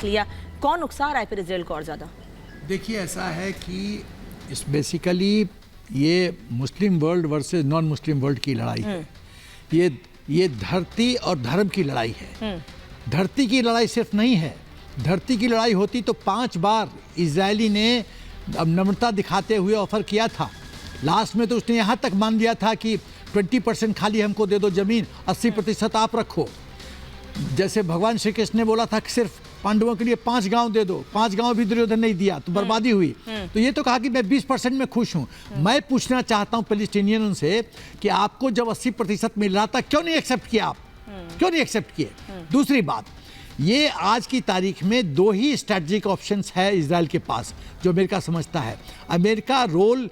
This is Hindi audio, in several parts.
देख लिया, कौन उकसा रहा है फिर इजराइल को और ज़्यादा? देखिए, ऐसा है कि इस बेसिकली ये Muslim world versus non Muslim world की लड़ाई है। ये धरती और धर्म की लड़ाई है। धरती की लड़ाई सिर्फ नहीं है। धरती की लड़ाई होती तो 5 बार इजरायली ने नम्रता दिखाते हुए ऑफर किया था। लास्ट में तो उसने यहाँ तक मान लिया था कि 20% खाली हमको दे दो ज़मीन, 80% आप रखो। जैसे भगवान श्री कृष्ण ने बोला था कि सिर्फ पांडवों के लिए 5 गांव दे दो, 5 गांव भी दुर्योधन नहीं दिया तो बर्बादी हुई। तो ये तो कहा कि मैं 20% में खुश हूँ। मैं पूछना चाहता हूँ पैलेस्टीनियन से कि आपको जब 80% मिल रहा था, क्यों नहीं एक्सेप्ट किया आप? क्यों नहीं एक्सेप्ट किए? दूसरी बात, ये आज की तारीख में 2 ही स्ट्रैटेजिक ऑप्शंस है इजराइल के पास जो अमेरिका समझता है। अमेरिका रोल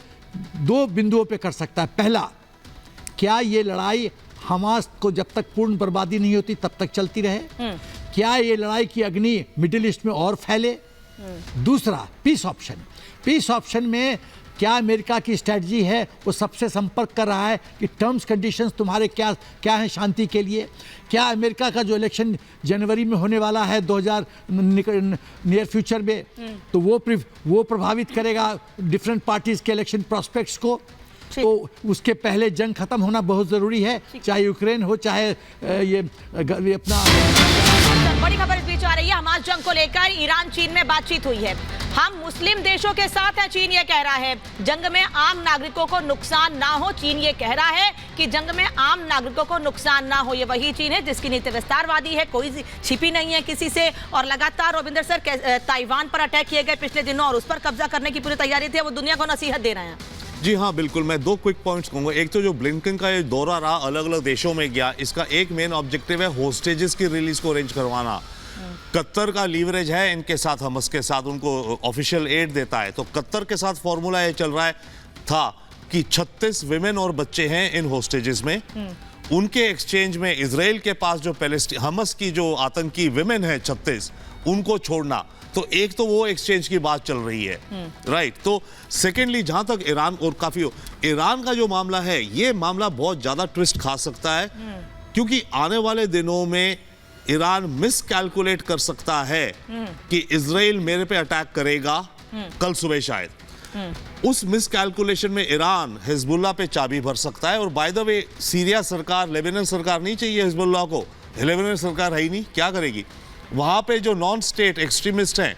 2 बिंदुओं पे कर सकता है। पहला, क्या ये लड़ाई हमास को जब तक पूर्ण बर्बादी नहीं होती तब तक चलती रहे? क्या ये लड़ाई की अग्नि मिडिल ईस्ट में और फैले? दूसरा, पीस ऑप्शन। पीस ऑप्शन में क्या अमेरिका की स्ट्रेटजी है? वो सबसे संपर्क कर रहा है कि टर्म्स कंडीशंस तुम्हारे क्या क्या हैं शांति के लिए? क्या अमेरिका का जो इलेक्शन जनवरी में होने वाला है 2000 नियर फ्यूचर में, तो वो प्रभावित करेगा डिफरेंट पार्टीज के इलेक्शन प्रोस्पेक्ट्स को? तो उसके पहले जंग खत्म होना बहुत जरूरी है, चाहे यूक्रेन हो चाहे ये अपना। बड़ी खबर इस बीच आ रही है, हमास जंग को लेकर ईरान चीन में बातचीत हुई है। हम मुस्लिम देशों के साथ हैं, चीन ये कह रहा है। जंग में आम नागरिकों को नुकसान ना हो, चीन ये कह रहा है कि जंग में आम नागरिकों को नुकसान ना हो। ये वही चीन है जिसकी नीति विस्तारवादी है, कोई छिपी नहीं है किसी से। और लगातार रविंदर सर, ताइवान पर अटैक किए गए पिछले दिनों और उस पर कब्जा करने की पूरी तैयारी थी, वो दुनिया को नसीहत दे रहे हैं। जी हाँ, बिल्कुल। मैं 2 क्विक पॉइंट्स कहूंगा। एक तो जो ब्लिंकन का ये दौरा रहा, अलग अलग देशों में गया, इसका एक मेन ऑब्जेक्टिव है होस्टेजेस की रिलीज को अरेंज करवाना। कतर का लीवरेज है इनके साथ, हमस के साथ, उनको ऑफिशियल एड देता है। तो कतर के साथ फॉर्मूला ये चल रहा है था कि 36 विमेन और बच्चे हैं इन होस्टेजेस में। उनके एक्सचेंज में इजराइल के पास जो हमस की जो आतंकी विमेन है 36, उनको छोड़ना। तो एक तो वो एक्सचेंज की बात चल रही है, राइट। तो सेकेंडली, जहां तक ईरान और काफी ईरान का जो मामला है, ये मामला बहुत ज्यादा ट्विस्ट खा सकता है, क्योंकि आने वाले दिनों में ईरान मिस कैलकुलेट कर सकता है कि इजराइल मेरे पे अटैक करेगा कल सुबह शायद। उस मिस कैलकुलेशन में ईरान हिजबुल्लाह पे चाबी भर सकता है। और बाय द वे, सीरिया सरकार, लेबनान सरकार नहीं चाहिए हिजबुल्लाह को। लेबनान सरकार है ही नहीं, क्या करेगी? वहां पे जो नॉन स्टेट एक्सट्रीमिस्ट हैं,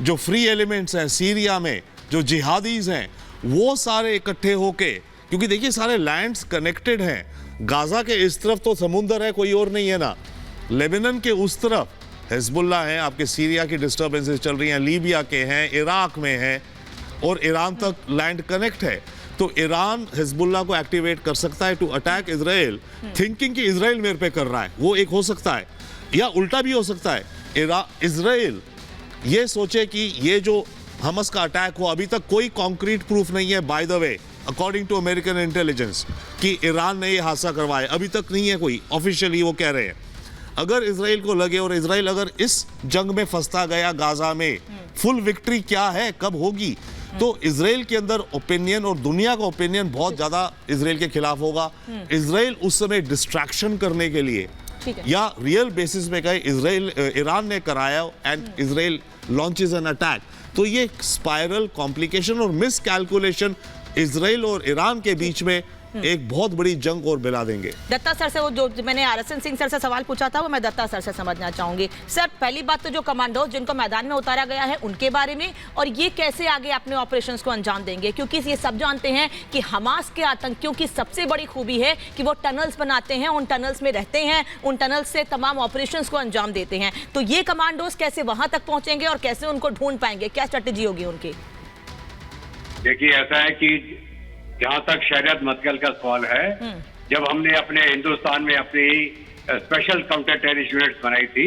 जो फ्री एलिमेंट्स हैं सीरिया में, जो जिहादीज हैं, वो सारे इकट्ठे होके, क्योंकि देखिए सारे लैंड्स कनेक्टेड हैं। गाजा के इस तरफ तो समुंदर है, कोई और नहीं है ना। लेबनान के उस तरफ हिजबुल्लाह है, आपके सीरिया की डिस्टर्बेंसेस चल रही हैं, लीबिया के हैं, इराक में हैं, और ईरान तक लैंड कनेक्ट है। तो ईरान हिजबुल्लाह को एक्टिवेट कर सकता है टू अटैक इजराइल, थिंकिंग कि इजराइल मेरे पे कर रहा है। वो एक हो सकता है, या उल्टा भी हो सकता है। इजराइल ये सोचे कि ये जो हमस का अटैक हो, अभी तक कोई कॉन्क्रीट प्रूफ नहीं है, by the way, according to American intelligence, कि ईरान ने ये हादसा करवाया, अभी तक नहीं है कोई ऑफिशियली, वो कह रहे हैं। अगर इजराइल को लगे, और इजराइल अगर इस जंग में फंसता गया गाजा में, फुल विक्ट्री क्या है, कब होगी, तो इजराइल के अंदर ओपिनियन और दुनिया का ओपिनियन बहुत ज्यादा इजराइल के खिलाफ होगा। इजराइल उस समय डिस्ट्रैक्शन करने के लिए, या रियल बेसिस में कहे ईरान ने कराया and Israel launches an attack, तो ये स्पाइरल कॉम्प्लिकेशन और मिस कैलकुलेशन इजराइल और ईरान के बीच में एक बहुत बड़ी जंग और बिला देंगे। दत्ता सर से, वो जो मैंने आरएसएन सिंह सर से सवाल पूछा था, वो मैं दत्ता सर से समझना चाहूंगी। सर, पहली बात तो जो कमांडोज जिनको मैदान में उतारा गया है उनके बारे में, और ये कैसे आगे अपने ऑपरेशंस को अंजाम देंगे, क्योंकि ये सब जानते हैं कि हमास के आतंकियों की सबसे बड़ी खूबी है कि वो टनल्स बनाते हैं, उन टनल्स में रहते हैं, उन टनल्स से तमाम ऑपरेशंस को अंजाम देते हैं। तो ये कमांडोज कैसे वहां तक पहुंचेंगे और कैसे उनको ढूंढ पाएंगे, क्या स्ट्रेटेजी होगी उनकी? देखिए, ऐसा है कि जहां तक शरीयत मदखल का सवाल है, जब हमने अपने हिंदुस्तान में अपनी स्पेशल काउंटर टेररिस्ट यूनिट्स बनाई थी,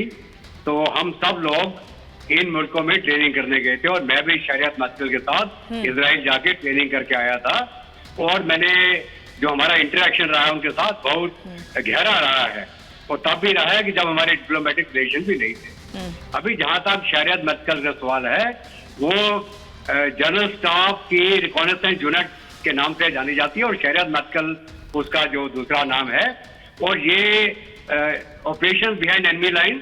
तो हम सब लोग इन मुल्कों में ट्रेनिंग करने गए थे, और मैं भी शरीयत मदखल के साथ इजराइल जाके ट्रेनिंग करके आया था। और मैंने जो हमारा इंटरेक्शन रहा है उनके साथ बहुत गहरा रहा है, और तब भी रहा है कि जब हमारे डिप्लोमेटिक रिलेशन भी नहीं थे। अभी जहां तक शरीयत मदखल का सवाल है, वो जनरल स्टाफ की रिकॉनेसेंस यूनिट के नाम से जानी जाती है, और शरीयत मदखल उसका जो दूसरा नाम है। और ये operation behind enemy line,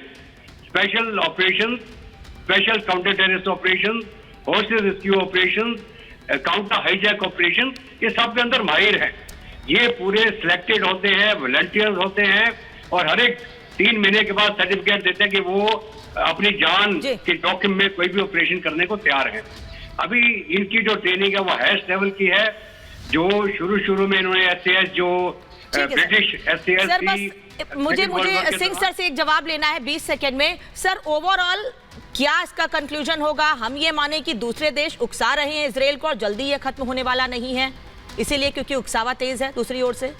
special operation special counter terrorist operation, hostage rescue operation, counter hijack operation, ये सब के अंदर माहिर हैं। ये पूरे सिलेक्टेड होते हैं, वॉलंटियर्स होते हैं और हर एक 3 महीने के बाद सर्टिफिकेट देते हैं कि वो अपनी जान के जोखिम में कोई भी ऑपरेशन करने को तैयार है। अभी इनकी जो ट्रेनिंग है वो हाईएस्ट लेवल की है, जो शुरू में इन्होंने SAS जो ब्रिटिश SAS थी। मुझे सिंह सर से एक जवाब लेना है 20 सेकंड में। सर ओवरऑल क्या इसका कंक्लूजन होगा? हम ये माने कि दूसरे देश उकसा रहे हैं इजराइल को और जल्दी ये खत्म होने वाला नहीं है, इसीलिए क्योंकि उकसावा तेज है दूसरी ओर से?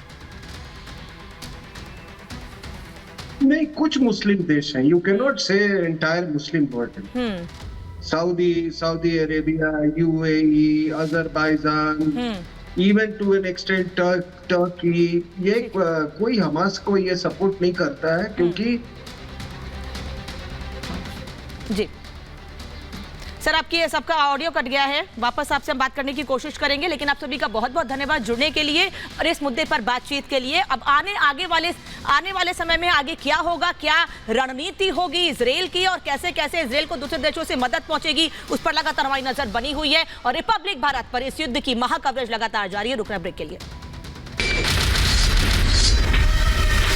नहीं, कुछ मुस्लिम देश हैं, you can not say entire Muslim world. Saudi Arabia, UAE, Azerbaijan, even to an extent Turkey, ये कोई हमास को ये सपोर्ट नहीं करता है, क्योंकि जी सर आपकी सबका ऑडियो कट गया है, वापस आपसे हम बात करने की कोशिश करेंगे, लेकिन आप सभी का बहुत बहुत धन्यवाद जुड़ने के लिए और इस मुद्दे पर बातचीत के लिए। अब आने वाले समय में आगे क्या होगा, क्या रणनीति होगी इजराइल की और कैसे कैसे इजराइल को दूसरे देशों से मदद पहुंचेगी, उस पर लगातार हमारी नजर बनी हुई है और रिपब्लिक भारत पर इस युद्ध की महा कवरेज लगातार जारी है। रुकना ब्रेक के लिए।